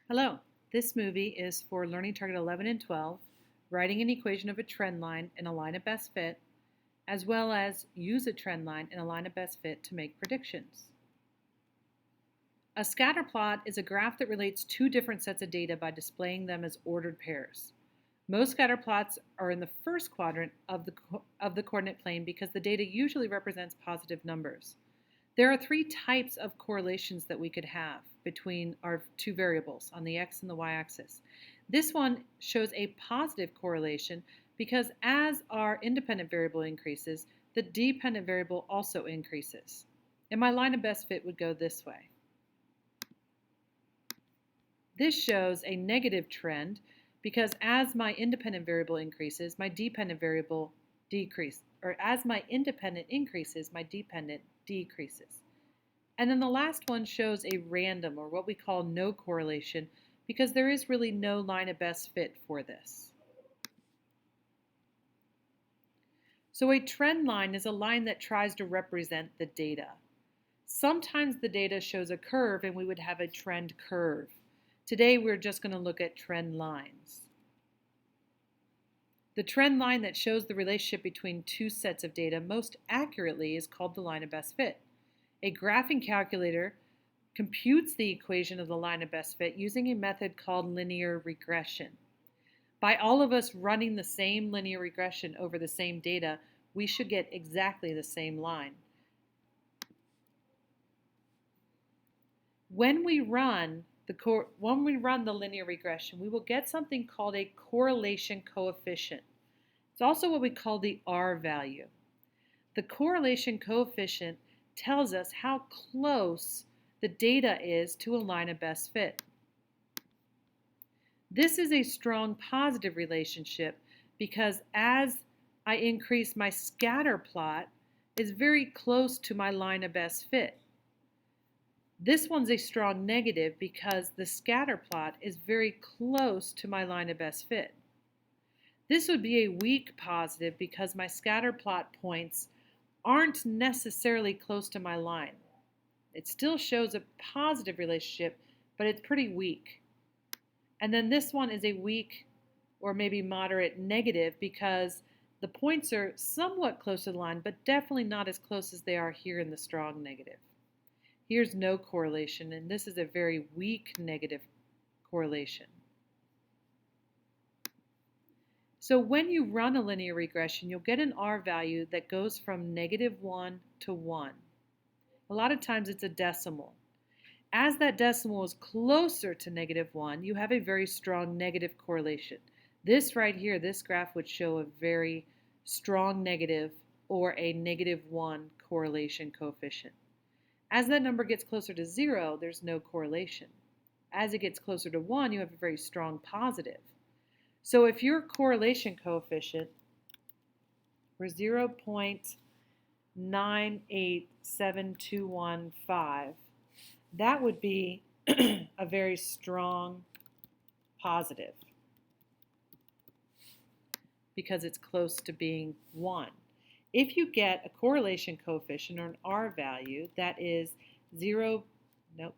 Hello, this movie is for Learning Target 11 and 12, writing an equation of a trend line and a line of best fit, as well as use a trend line and a line of best fit to make predictions. A scatter plot is a graph that relates two different sets of data by displaying them as ordered pairs. Most scatter plots are in the first quadrant of the coordinate plane because the data usually represents positive numbers. There are three types of correlations that we could have between our two variables on the x and the y-axis. This one shows a positive correlation because as our independent variable increases, the dependent variable also increases. And my line of best fit would go this way. This shows a negative trend because as my independent variable increases, my dependent variable decreases, or as my independent increases, my dependent decreases. And then the last one shows a random, or what we call no correlation, because there is really no line of best fit for this. So a trend line is a line that tries to represent the data. Sometimes the data shows a curve and we would have a trend curve. Today we're just going to look at trend lines. The trend line that shows the relationship between two sets of data most accurately is called the line of best fit. A graphing calculator computes the equation of the line of best fit using a method called linear regression. By all of us running the same linear regression over the same data, we should get exactly the same line. When we run the linear regression, we will get something called a correlation coefficient. It's also what we call the R value. The correlation coefficient tells us how close the data is to a line of best fit. This is a strong positive relationship because as I increase my scatter plot, it's very close to my line of best fit. This one's a strong negative because the scatter plot is very close to my line of best fit. This would be a weak positive because my scatter plot points aren't necessarily close to my line. It still shows a positive relationship, but it's pretty weak. And then this one is a weak or maybe moderate negative because the points are somewhat close to the line, but definitely not as close as they are here in the strong negative. Here's no correlation, and this is a very weak negative correlation. So when you run a linear regression, you'll get an R value that goes from -1 to 1. A lot of times it's a decimal. As that decimal is closer to -1, you have a very strong negative correlation. This right here, this graph would show a very strong negative or a -1 correlation coefficient. As that number gets closer to 0, there's no correlation. As it gets closer to 1, you have a very strong positive. So if your correlation coefficient were 0.987215, that would be a very strong positive because it's close to being 1. If you get a correlation coefficient or an R value that is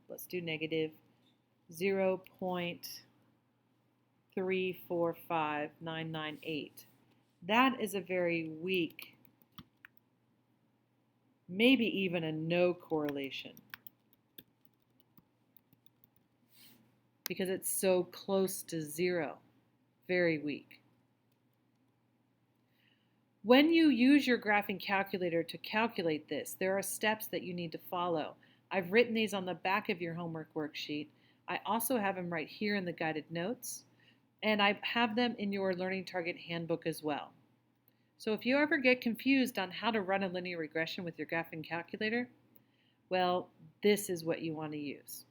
let's do negative 0.345998, that is a very weak, maybe even a no correlation because it's so close to 0, very weak. When you use your graphing calculator to calculate this, there are steps that you need to follow. I've written these on the back of your homework worksheet. I also have them right here in the guided notes, and I have them in your Learning Target handbook as well. So if you ever get confused on how to run a linear regression with your graphing calculator, well, this is what you want to use.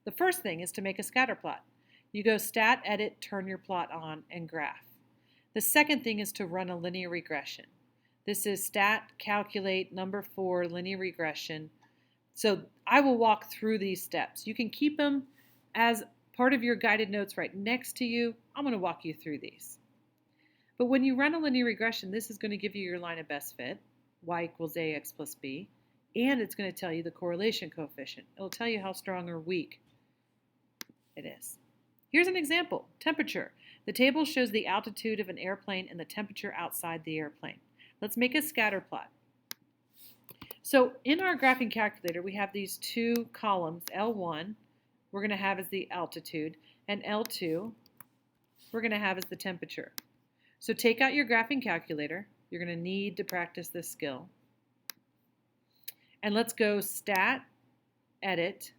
The first thing is to make a scatter plot. You go Stat, Edit, Turn your plot on, and Graph. The second thing is to run a linear regression. This is Stat, Calculate, number 4, Linear Regression. So I will walk through these steps. You can keep them as part of your guided notes right next to you. I'm going to walk you through these. But when you run a linear regression, this is going to give you your line of best fit, y equals ax plus b, and it's going to tell you the correlation coefficient. It'll tell you how strong or weak it is. Here's an example, temperature. The table shows the altitude of an airplane and the temperature outside the airplane. Let's make a scatter plot. So in our graphing calculator, we have these two columns. L1, we're going to have as the altitude, and L2, we're going to have as the temperature. So take out your graphing calculator. You're going to need to practice this skill. And let's go Stat, Edit,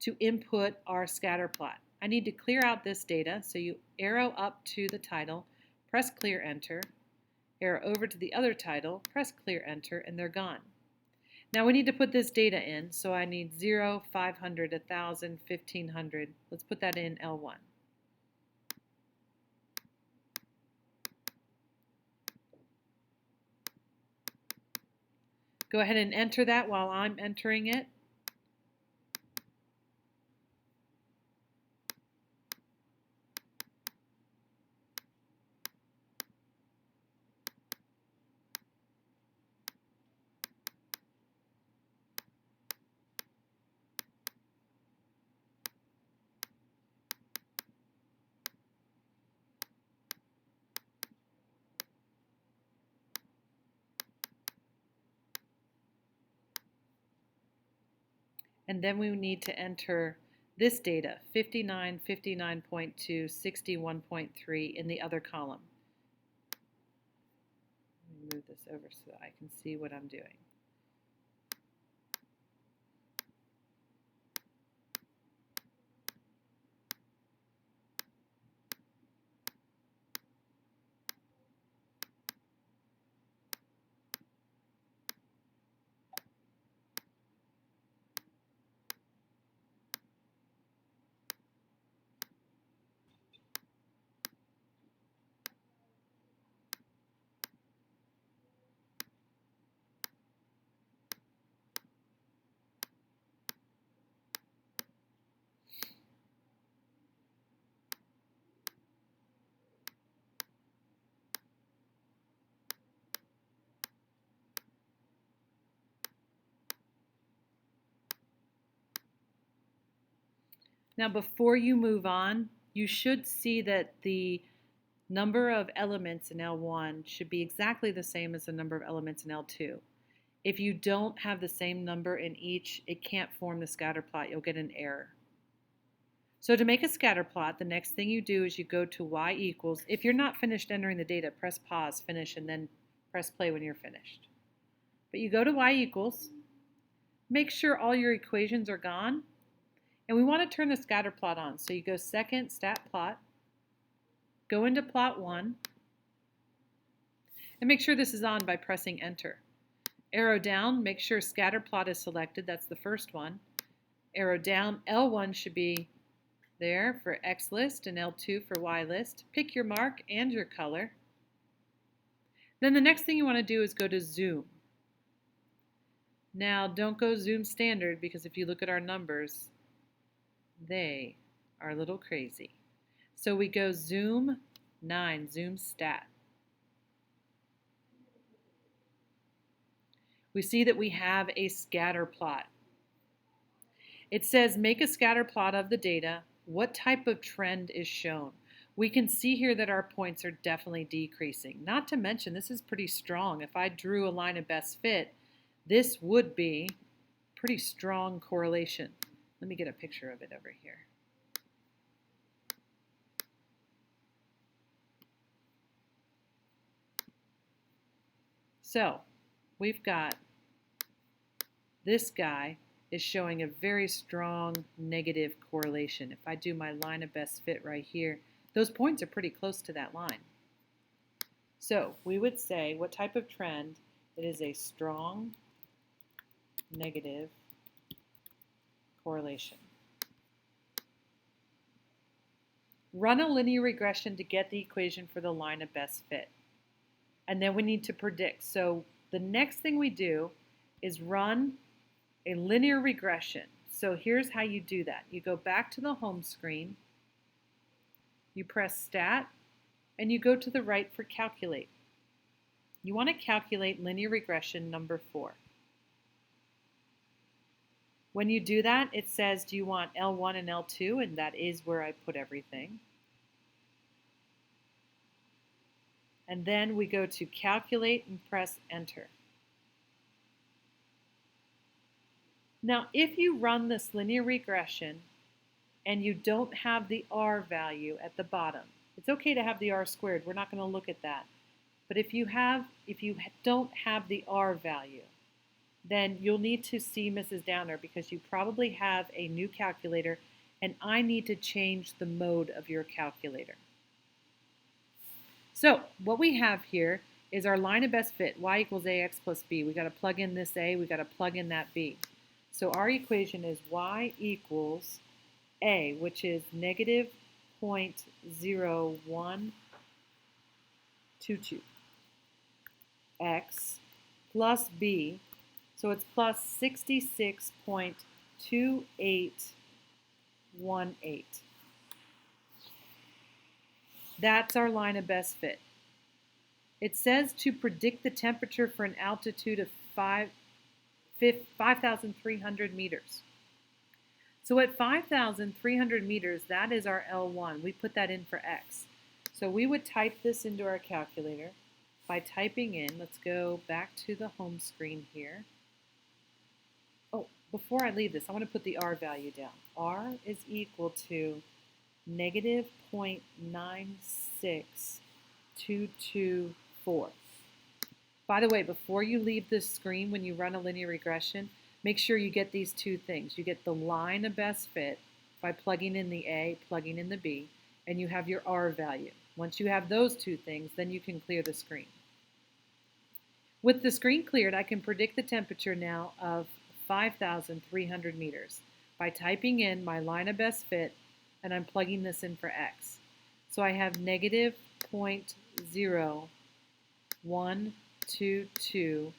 to input our scatter plot. I need to clear out this data, so you arrow up to the title, press Clear Enter, arrow over to the other title, press Clear Enter, and they're gone. Now we need to put this data in, so I need 0, 500, 1,000, 1,500. Let's put that in L1. Go ahead and enter that while I'm entering it. And then we need to enter this data, 59, 59.2, 61.3 in the other column. Let me move this over so that I can see what I'm doing. Now before you move on, you should see that the number of elements in L1 should be exactly the same as the number of elements in L2. If you don't have the same number in each, it can't form the scatter plot. You'll get an error. So to make a scatter plot, the next thing you do is you go to y equals. If you're not finished entering the data, press pause, finish, and then press play when you're finished. But you go to y equals, make sure all your equations are gone, and we want to turn the scatter plot on. So you go second, stat plot, go into plot 1, and make sure this is on by pressing enter. Arrow down, make sure scatter plot is selected, that's the first one. Arrow down, L1 should be there for X list and L2 for Y list. Pick your mark and your color. Then the next thing you want to do is go to zoom. Now don't go zoom standard, because if you look at our numbers, they are a little crazy. So we go zoom 9, zoom stat. We see that we have a scatter plot. It says make a scatter plot of the data. What type of trend is shown? We can see here that our points are definitely decreasing. Not to mention, this is pretty strong. If I drew a line of best fit, this would be pretty strong correlation. Let me get a picture of it over here. So we've got this guy is showing a very strong negative correlation. If I do my line of best fit right here, those points are pretty close to that line. So we would say what type of trend? It is a strong negative correlation. Run a linear regression to get the equation for the line of best fit. And then we need to predict. So the next thing we do is run a linear regression. So here's how you do that. You go back to the home screen, you press Stat, and you go to the right for Calculate. You want to calculate linear regression number 4. When you do that, it says, do you want L1 and L2? And that is where I put everything. And then we go to calculate and press enter. Now, if you run this linear regression and you don't have the R value at the bottom, it's okay to have the R squared. We're not going to look at that. But if you don't have the R value, then you'll need to see Mrs. Downer because you probably have a new calculator and I need to change the mode of your calculator. So what we have here is our line of best fit, y equals ax plus b. We got to plug in this a, we got to plug in that b. So our equation is y equals a, which is negative 0.0122, x plus b, so it's plus 66.2818. That's our line of best fit. It says to predict the temperature for an altitude of 5,300 meters. So at 5,300 meters, that is our L1. We put that in for x. So we would type this into our calculator by typing in, let's go back to the home screen here. Oh, before I leave this, I want to put the R value down. R is equal to negative 0.96224. By the way, before you leave this screen when you run a linear regression, make sure you get these two things. You get the line of best fit by plugging in the A, plugging in the B, and you have your R value. Once you have those two things, then you can clear the screen. With the screen cleared, I can predict the temperature now of 5,300 meters by typing in my line of best fit, and I'm plugging this in for x. So I have negative 0.0122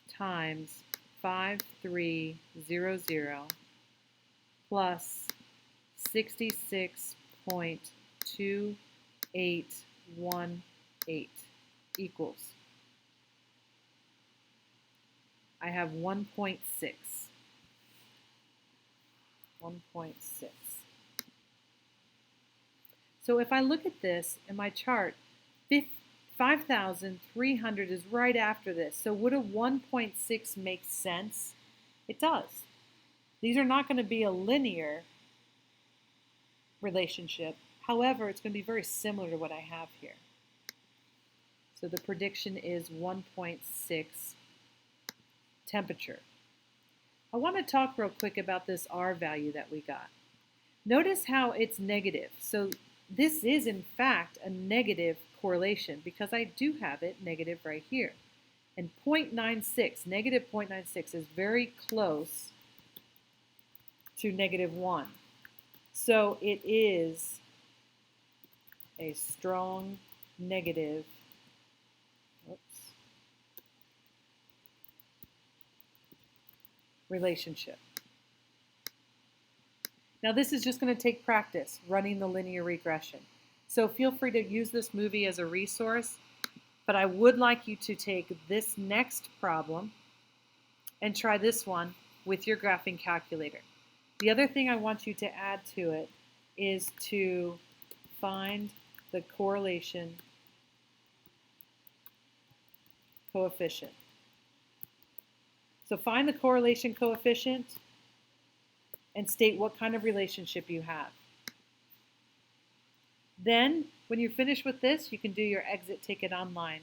times 5300 plus 66.2818 equals, I have 1.6. 1.6. So if I look at this in my chart, 5,300 is right after this. So would a 1.6 make sense? It does. These are not going to be a linear relationship. However, it's going to be very similar to what I have here. So the prediction is 1.6 temperature. I want to talk real quick about this R value that we got. Notice how it's negative. So this is in fact a negative correlation because I do have it negative right here. And 0.96, negative 0.96 is very close to negative 1. So it is a strong negative relationship. Now this is just going to take practice running the linear regression. So feel free to use this movie as a resource, but I would like you to take this next problem and try this one with your graphing calculator. The other thing I want you to add to it is to find the correlation coefficient. So find the correlation coefficient and state what kind of relationship you have. Then, when you're finished with this, you can do your exit ticket online.